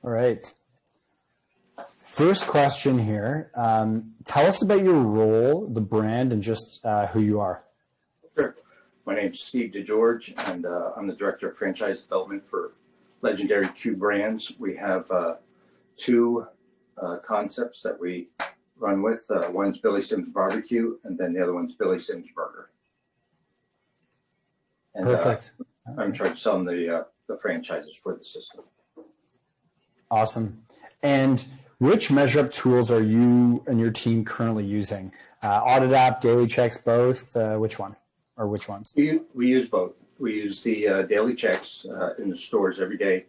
All right. First question here. Tell us about your role, the brand, and just who you are. Sure. My name's Steve DeGeorge, and I'm the Director of Franchise Development for Legendary Q Brands. We have two concepts that we run with. One's Billy Sims BBQ, and then the other one's Billy Sims Burger. And, Perfect. I'm in charge of selling the franchises for the system. Awesome. And which MeazureUp tools are you and your team currently using? Audit app, daily checks, both? Which one or which ones? We use both. We use the daily checks in the stores every day.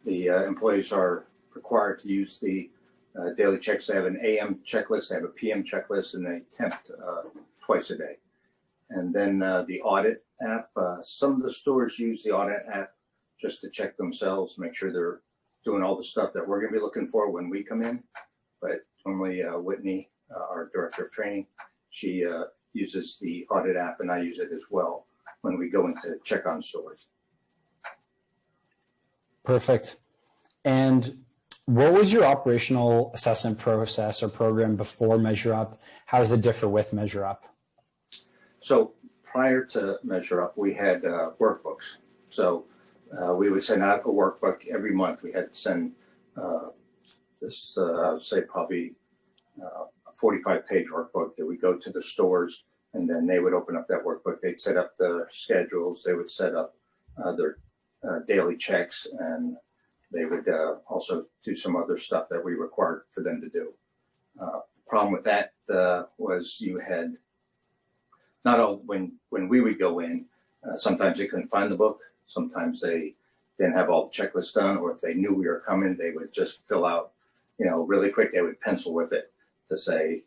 The employees are required to use the daily checks. They have an AM checklist, they have a PM checklist, and they temp twice a day. And then the audit app, some of the stores use the audit app just to check themselves, make sure they're doing all the stuff that we're going to be looking for when we come in. But normally Whitney, our director of training, she uses the audit app, and I use it as well when we go in to check on stores. Perfect. And what was your operational assessment process or program before MeazureUp? How does it differ with MeazureUp? So prior to MeazureUp, we had workbooks. So we would send out a workbook every month. We had to send this, I would say probably a 45-page workbook that we go to the stores, and then they would open up that workbook. They'd set up the schedules. They would set up their daily checks, and they would also do some other stuff that we required for them to do. The problem with that was you had not all, when we would go in, sometimes they couldn't find the book. Sometimes they didn't have all the checklists done, or if they knew we were coming, they would just fill out, really quick. They would pencil with it to say,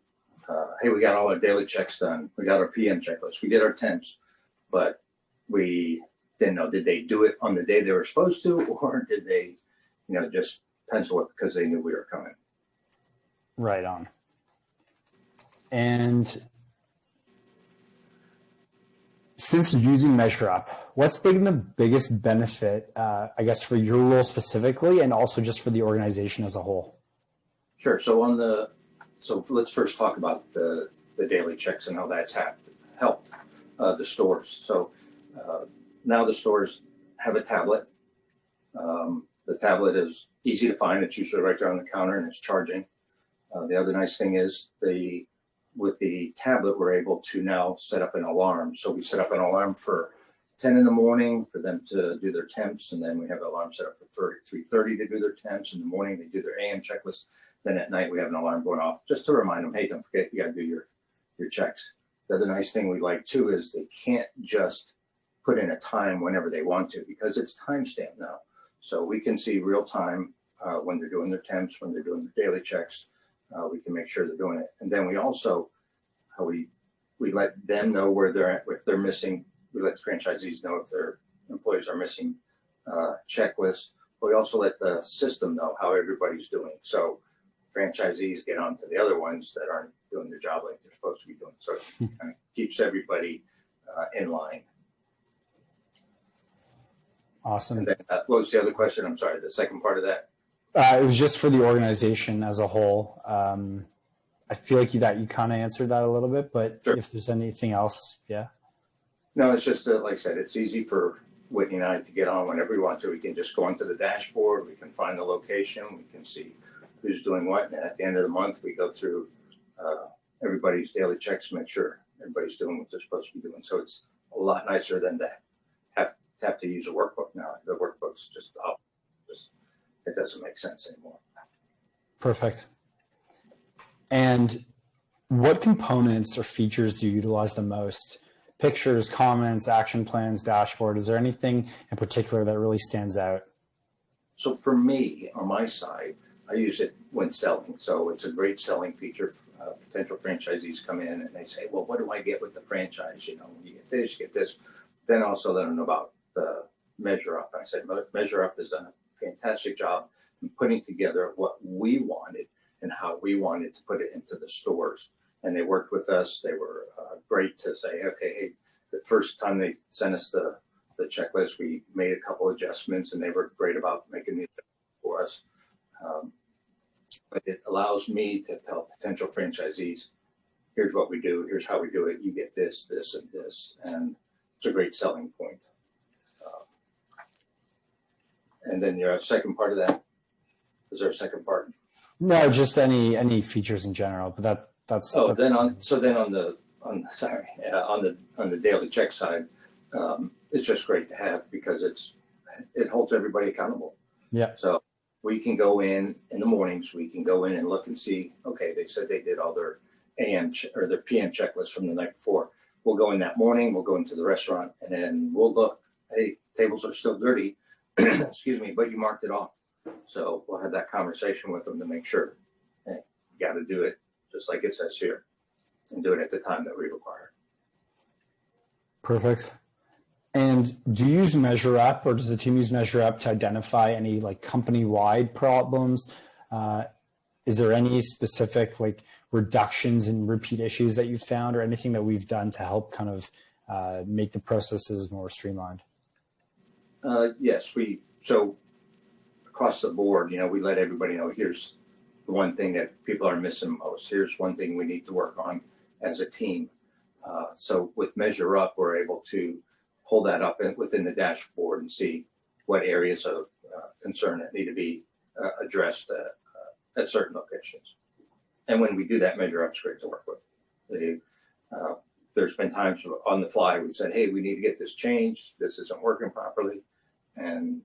hey, we got all our daily checks done. We got our PM checklist. We did our temps, but we didn't know, did they do it on the day they were supposed to, or did they, just pencil it because they knew we were coming? Right on. And since using MeazureUp, what's been the biggest benefit, I guess, for your role specifically, and also just for the organization as a whole? Sure. So let's first talk about the daily checks and how that's helped the stores. So now the stores have a tablet. The tablet is easy to find. It's usually right there on the counter, and it's charging. The other nice thing is with the tablet, we're able to now set up an alarm. So we set up an alarm for 10 in the morning for them to do their temps, and then we have an alarm set up for 3:30 to do their temps. In the morning, they do their AM checklist. Then at night, we have an alarm going off just to remind them, hey, don't forget, you got to do your checks. The other nice thing we like, too, is they can't just put in a time whenever they want to, because it's timestamped now. So we can see real time when they're doing their temps, when they're doing their daily checks. We can make sure they're doing it. And then we also, we let them know where they're at. If they're missing, we let franchisees know if their employees are missing checklists. But we also let the system know how everybody's doing. So franchisees get on to the other ones that aren't doing their job like they're supposed to be doing. So it kind of keeps everybody in line. Awesome. And then, what was the other question? I'm sorry, the second part of that? It was just for the organization as a whole. I feel like you kind of answered that a little bit, but sure. If there's anything else, yeah. No, it's just like I said, it's easy for Whitney and I to get on whenever we want to. We can just go onto the dashboard. We can find the location. We can see who's doing what. And at the end of the month, we go through everybody's daily checks to make sure everybody's doing what they're supposed to be doing. So it's a lot nicer than to have to use a workbook now. The workbook's just up. It doesn't make sense anymore. Perfect. And what components or features do you utilize the most? Pictures, comments, action plans, dashboard. Is there anything in particular that really stands out? So for me, on my side, I use it when selling. So it's a great selling feature. Potential franchisees come in and they say, well, what do I get with the franchise? You get this, you get this. Then also let them know about the MeazureUp. I said, MeazureUp has done a fantastic job in putting together what we wanted and how we wanted to put it into the stores. And they worked with us. They were great to say, okay, hey, the first time they sent us the checklist, we made a couple adjustments, and they were great about making the adjustments for us. But it allows me to tell potential franchisees, here's what we do, here's how we do it. You get this, this, and this. And it's a great selling point. And then your second part of that, is there a second part? No, just any features in general, but that's. Then on the daily check side, it's just great to have because it holds everybody accountable. Yeah. So we can go in the mornings, we can go in and look and see, okay, they said they did all their or their PM checklist from the night before. We'll go in that morning, we'll go into the restaurant, and then we'll look, hey, tables are still dirty, excuse me, but you marked it off. So we'll have that conversation with them to make sure, hey, you got to do it just like it says here and do it at the time that we require. Perfect. And do you use MeazureUp, or does the team use MeazureUp to identify any like company-wide problems? Is there any specific like reductions in repeat issues that you've found, or anything that we've done to help kind of make the processes more streamlined? Yes, so across the board, we let everybody know, here's the one thing that people are missing most. Here's one thing we need to work on as a team. So with MeazureUp, we're able to pull that up within the dashboard and see what areas of concern that need to be addressed at certain locations. And when we do that, MeazureUp's great to work with. There's been times on the fly we've said, hey, we need to get this changed. This isn't working properly. And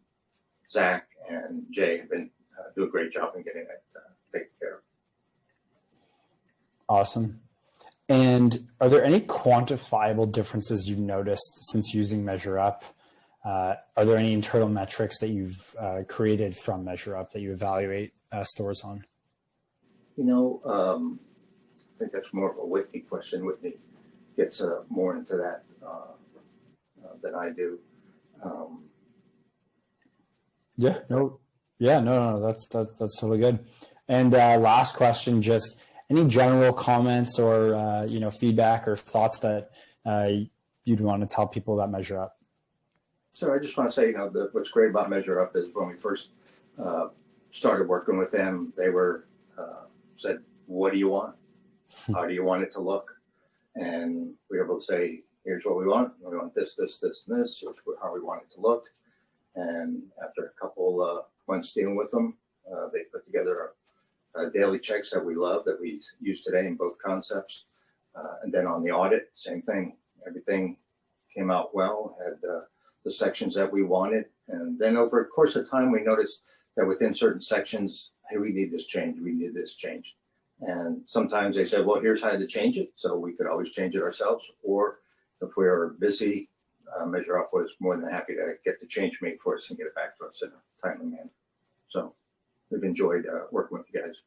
Zach and Jay have been do a great job in getting it taken care of. Awesome. And are there any quantifiable differences you've noticed since using MeazureUp? Are there any internal metrics that you've created from MeazureUp that you evaluate stores on? I think that's more of a Whitney question. Whitney gets more into that than I do. No, that's totally good. And last question, just any general comments or feedback or thoughts that you'd want to tell people about MeazureUp? So I just want to say, what's great about MeazureUp is when we first started working with them, they were said, what do you want? How do you want it to look? And we were able to say, here's what we want. We want this, this, this, and this. Here's how we want it to look. And after a couple months dealing with them, they put together daily checks that we love, that we use today in both concepts. And then on the audit, same thing. Everything came out well, had the sections that we wanted. And then over the course of time, we noticed that within certain sections, hey, we need this change, we need this change. And sometimes they said, well, here's how to change it. So we could always change it ourselves. Or if we were busy, MeazureUp was more than happy to get the change made for us and get it back to us in a timely manner. So we've enjoyed working with you guys.